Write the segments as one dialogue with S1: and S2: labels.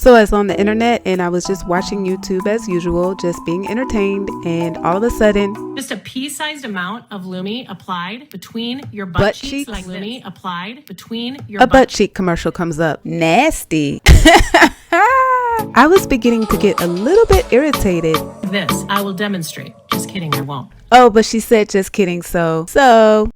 S1: So I was on the internet and I was just watching YouTube as usual, just being entertained, and all of a sudden,
S2: just a pea-sized amount of Lume applied between your
S1: butt
S2: cheeks,
S1: cheeks,
S2: like Lume applied between your
S1: a butt cheek commercial comes up. Nasty. I was beginning to get a little bit irritated.
S2: This I will demonstrate. Just kidding, I won't.
S1: Oh, but she said just kidding. So,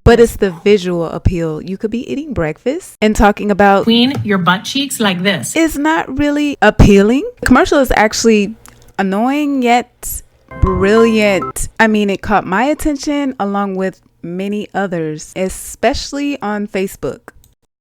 S1: but it's the visual appeal. You could be eating breakfast and talking about
S2: Between your butt cheeks like this.
S1: is not really appealing. The commercial is actually annoying yet brilliant. I mean, it caught my attention along with many others, especially on Facebook.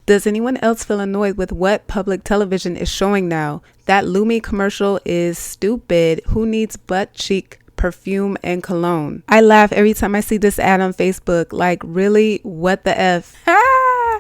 S1: Does anyone else feel annoyed with what public television is showing now? That Lume commercial is stupid. Who needs butt cheek perfume and cologne? I laugh every time I see this ad on Facebook. Like, really? What the F?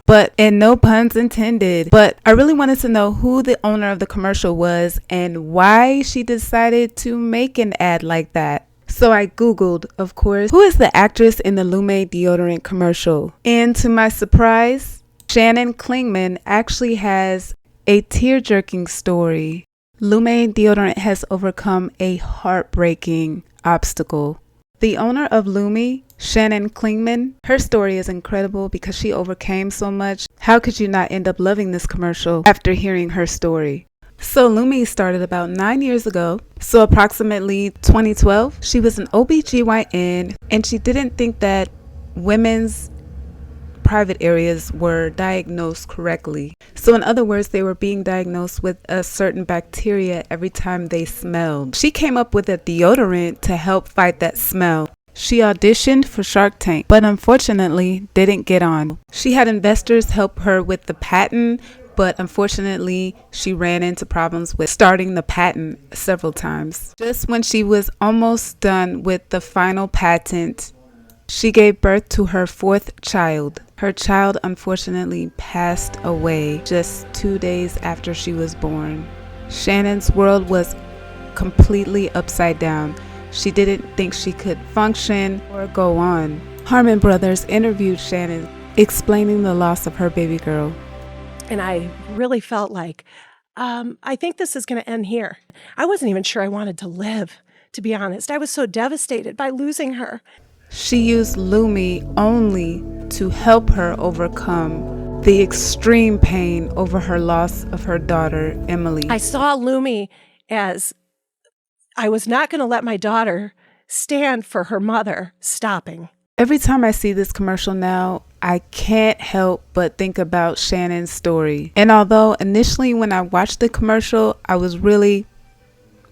S1: But, and no puns intended. But I really wanted to know who the owner of the commercial was and why she decided to make an ad like that. So I Googled, of course, who is the actress in the Lume Deodorant commercial? And to my surprise, Shannon Klingman actually has a tear-jerking story. Lume Deodorant has overcome a heartbreaking obstacle. The owner of Lume, Shannon Klingman, her story is incredible because she overcame so much. How could you not end up loving this commercial after hearing her story? So Lume started about 9 years ago. So approximately 2012, she was an OBGYN and she didn't think that women's private areas were diagnosed correctly. So in other words, they were being diagnosed with a certain bacteria every time they smelled. She came up with a deodorant to help fight that smell. She auditioned for Shark Tank, but unfortunately didn't get on. She had investors help her with the patent, but unfortunately she ran into problems with starting the patent several times. Just when she was almost done with the final patent, she gave birth to her fourth child. Her child unfortunately passed away just 2 days after she was born. Shannon's world was completely upside down. She didn't think she could function or go on. Harmon Brothers interviewed Shannon, explaining the loss of her baby girl.
S3: And I really felt like, I think this is going to end here. I wasn't even sure I wanted to live, to be honest. I was so devastated by losing her.
S1: She used Lume only to help her overcome the extreme pain over her loss of her daughter, Emily.
S3: I saw Lume as I was not going to let my daughter stand for her mother stopping.
S1: Every time I see this commercial now, I can't help but think about Shannon's story. And although initially when I watched the commercial, I was really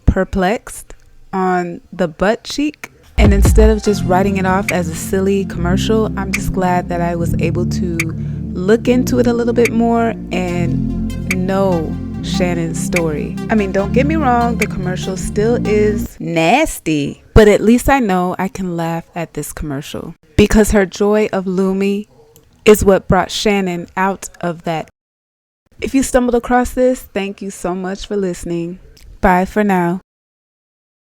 S1: perplexed on the butt cheek, and instead of just writing it off as a silly commercial, I'm just glad that I was able to look into it a little bit more and know Shannon's story. I mean, don't get me wrong, the commercial still is nasty, but at least I know I can laugh at this commercial because her joy of Lume is what brought Shannon out of that. If you stumbled across this, thank you so much for listening. Bye for now.